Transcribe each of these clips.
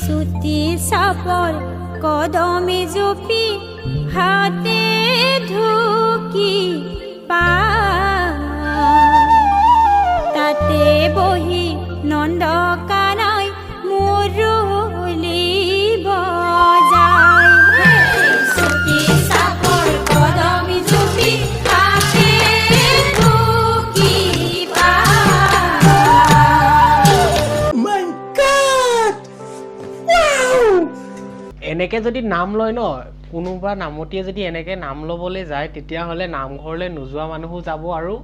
সুতি চাপৰ কদমে জপি হাতে ঢুকি তাতে বহি নন্দকানাই মুৰুলি বজায় সুতি চাপৰ কদমে জপি হাতে ঢুকি এনেকে যদি নাম লয় ন কোনোবা নামতীয়ে যদি এনেকে নাম ল'বলৈ যায় তেতিয়াহ'লে নামঘৰলৈ নোযোৱা মানুহো যাব আৰু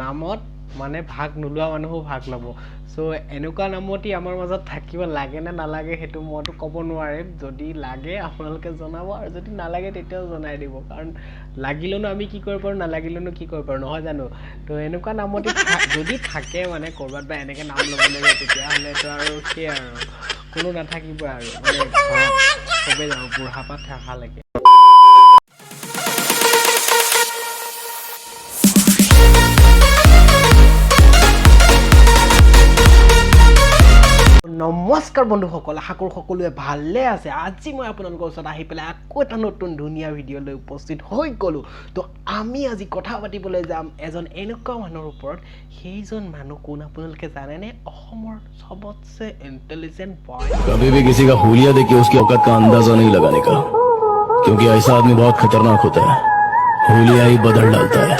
নামত মানে ভাগ নোলোৱা মানুহো ভাগ ল'ব সো এনেকুৱা নামতি আমাৰ মাজত থাকিব লাগে নে নালাগে সেইটো মইতো ক'ব নোৱাৰিম যদি লাগে আপোনালোকে জনাব আৰু যদি নালাগে তেতিয়াও জনাই দিব কাৰণ লাগিলেনো আমি কি কৰিব পাৰোঁ নালাগিলেনো কি কৰিব পাৰোঁ নহয় জানো তো এনেকুৱা নামতি যদি থাকে মানে ক'ৰবাত বা এনেকে নাম ল'ব লাগে তেতিয়াহ'লেতো আৰু সেই আৰু কোনো নাথাকিব আৰু মানে চবেই যাওঁ বুঢ়াপাত থাকালৈকে নমস্কাৰ বন্ধুসকল আশা কৰোঁ সকলোৱে ভালে আছে আজি মই আপোনালোকৰ ওচৰত আহি পেলাই আকৌ এটা নতুন ধুনীয়া ভিডিঅ' লৈ উপস্থিত হৈ গ'লোঁ তো আমি আজি কথা পাতিবলৈ যাম এজন এনেকুৱা মানুহৰ ওপৰত সেইজন মানুহ কোন আপোনালোকে জানেনে অসমৰ সবতছে ইন্টেলিজেন্ট বয় कभी भी किसी का हुलिया देखिए उसकी औकात का अंदाजा नहीं लगाने का क्योंकि ऐसा आदमी बहुत खतरनाक होता है हुलिया ही बदल डालता है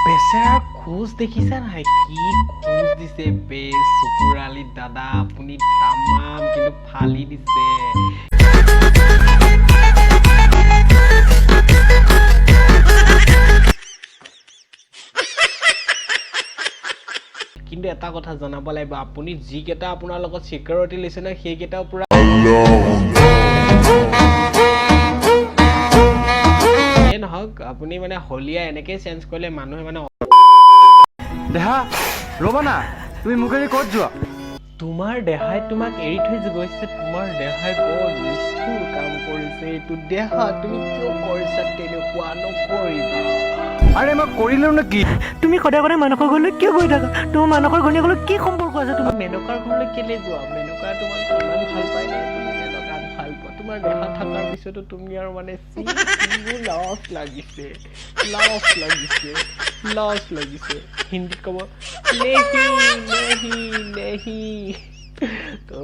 বেচেৰাৰ খোজ দেখিছা নাই কি খোজ দিছে বেছ চকুৰালি দাদা আপুনি তামাম কিন্তু ফালি দিছে কিন্তু এটা কথা জনাব লাগিব আপুনি যিকেইটা আপোনাৰ লগত সিকিউৰিটি লৈছে ন সেইকেইটাও পুৰা নহওক আপুনি মানে হলিয়া এনেকে চেঞ্জ কৰিলে মানুহে মানে দেহা ৰ'বা না তুমি মুখেদি ক'ত যোৱা তোমাৰ দেহাই তোমাক এৰি থৈ গৈছে তোমাৰ দেহাই বৰ নিষ্ঠুৰ কাম কৰিছে এইটো দেহা তুমি কিয় কৰিছা তেনেকুৱা নকৰিবা আৰে মই কৰিলোঁ নে কি তুমি সদায় সদায় মানসৰ ঘৰলৈ কিয় গৈ থাকা তোমাৰ মানসৰ ঘৈণীয়েকৰ কি সম্পৰ্ক আছে তুমি মেনকাৰ ঘৰলৈ কেলে যোৱা মেনকা তোমাক কিমান ভাল পায় নে তুমি মেনকাক ভাল পোৱা তোমাৰ দেহা থকাৰ পিছতো তুমি আৰু মানে লাজ লাগিছে হিন্দীত ক'ব নেহি তো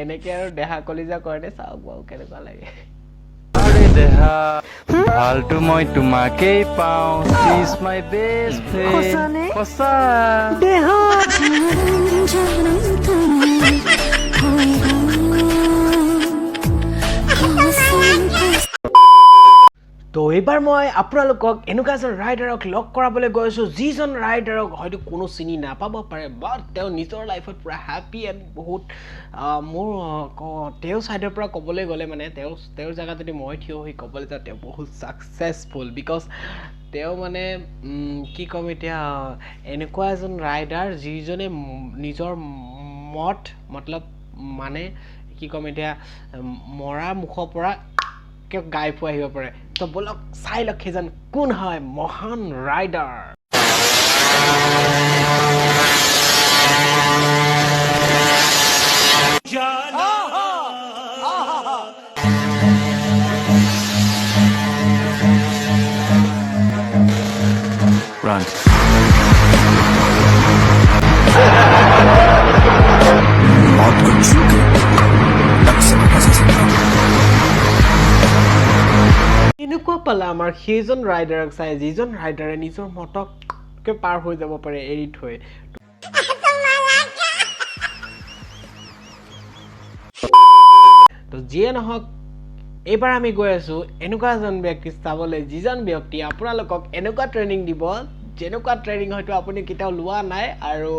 এনেকে আৰু দেহা কলিজা কৰে চাওক বাৰু কেনেকুৱা লাগে আৰে দেহা ভালটো মই তোমাকেই পাওঁ ইজ মাই বেষ্ট ফ্ৰেণ্ড সঁচা তো এইবাৰ মই আপোনালোকক এনেকুৱা এজন ৰাইডাৰক লগ কৰাবলৈ গৈ আছোঁ যিজন ৰাইডাৰক হয়তো কোনো চিনি নাপাব পাৰে বাট তেওঁ নিজৰ লাইফত পুৰা হেপী এণ্ড বহুত মোৰ তেওঁৰ ছাইডৰ পৰা ক'বলৈ গ'লে মানে তেওঁৰ জেগাত যদি মই থিয় হৈ ক'বলৈ যাওঁ তেওঁ বহুত ছাকচেছফুল বিকজ তেওঁ মানে কি ক'ম এতিয়া এনেকুৱা এজন ৰাইডাৰ যিজনে নিজৰ মতলব মানে কি ক'ম এতিয়া মৰা মুখৰ পৰা গাই পোৱা আহিব পাৰে তো বলক চাই লওক সেইজন কোন হয় মহান ৰাইডাৰ Run. मौत को छू के तक से फंसा सकता এনেকুৱা পালে আমাৰ সেইজন ৰাইডাৰক চাই যিজন ৰাইডাৰে নিজৰ মতকে পাৰ হৈ যাব পাৰে এৰি থৈ তো যিয়ে নহওক এইবাৰ আমি গৈ আছোঁ এনেকুৱা এজন ব্যক্তি চাবলৈ যিজন ব্যক্তি আপোনালোকক এনেকুৱা ট্ৰেইনিং দিব যেনেকুৱা ট্ৰেইনিং হয়তো আপুনি কেতিয়াও লোৱা নাই আৰু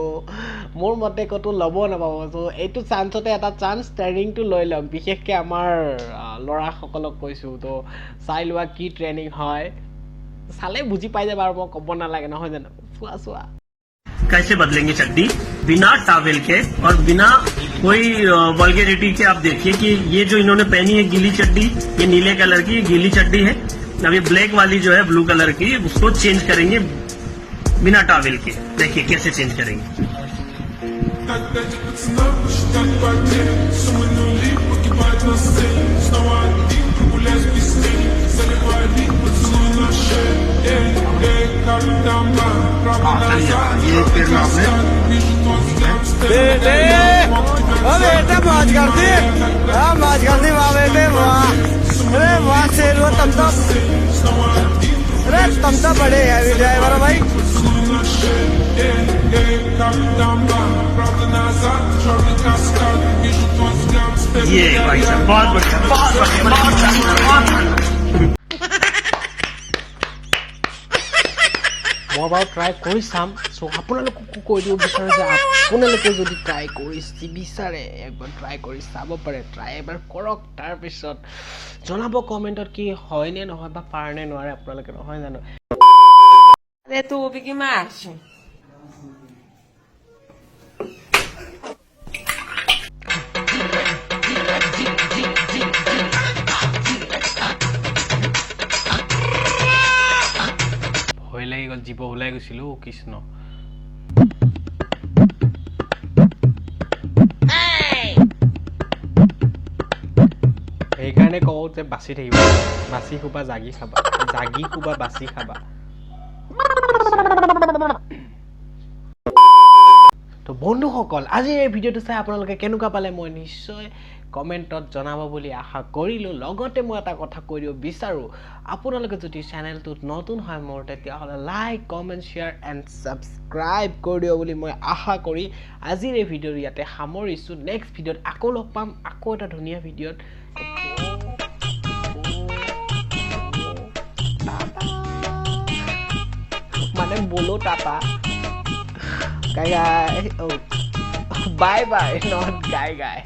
মোৰ মতে ক'তো ল'ব নাপাব চ' এইটো চান্সতে এটা চান্স ট্ৰেইনিংটো লৈ লওক বিশেষকৈ আমাৰ ল'ৰাসকলক কৈছোঁ তো চাই লোৱা কি ট্ৰেইনিং হয় চালে বুজি পাই যাবা আৰু মই ক'ব নালাগে নহয় জানো চোৱা कैसे बदलेंगे चड्डी बिना टावेल के और बिना कोई वल्गैरिटी के आप देखिए कि ये जो इन्होंने पहनी है गीली चड्डी, ये नीले कलर की गीली चड्डी है। अब ये ब्लैक वाली जो है ब्लू कलर की, उसको चेंज करेंगे बिना टावेल के। देखिए कैसे चेंज करेंगे। बेटा मौज कर दी, मौज कर दी वाह बेटे वाह। अरे वाह शेर वो तुम तो बड़े हैवी ड्राइवर हो भाई। ये भाई साहब बहुत बढ़िया, बहुत बढ़िया, बहुत बढ़िया, बहुत बढ़िया। মই বাৰু ট্ৰাই কৰি চাম। চ' আপোনালোককো কৈ দিব বিচাৰোঁ যে আপোনালোকে যদি ট্ৰাই কৰি বিচাৰে একবাৰ ট্ৰাই কৰি চাব পাৰে। ট্ৰাই এবাৰ কৰক, তাৰপিছত জনাব কমেণ্টত কি হয়নে নহয় বা পাৰেনে নোৱাৰে আপোনালোকে, নহয় জানো? Tu que marcha. ভয় লাগি গ'ল, জীৱ ওলাই গৈছিলোঁ। কৃষ্ণ, সেইকাৰণে কওঁ যে বাচি থাকিব, বাচি খোবা জাগি খাবা, জাগি খোবা বাচি খাবা। তো বন্ধুসকল, আজিৰ এই ভিডিঅ'টো চাই আপোনালোকে কেনেকুৱা পালে মই নিশ্চয় কমেণ্টত জনাব বুলি আশা কৰিলোঁ। লগতে মই এটা কথা কৈ দিব বিচাৰোঁ, আপোনালোকে যদি চেনেলটোত নতুন হয় মোৰ, তেতিয়াহ'লে like, comment, share and subscribe কৰি দিব বুলি মই আশা কৰি আজিৰ এই ভিডিঅ'টো ইয়াতে সামৰিছোঁ। নেক্সট ভিডিঅ'ত আকৌ লগ পাম, আকৌ এটা ধুনীয়া ভিডিঅ'ত। মানে বলো টাটা, গাই গাই, বাই বাই, নট গাই গাই।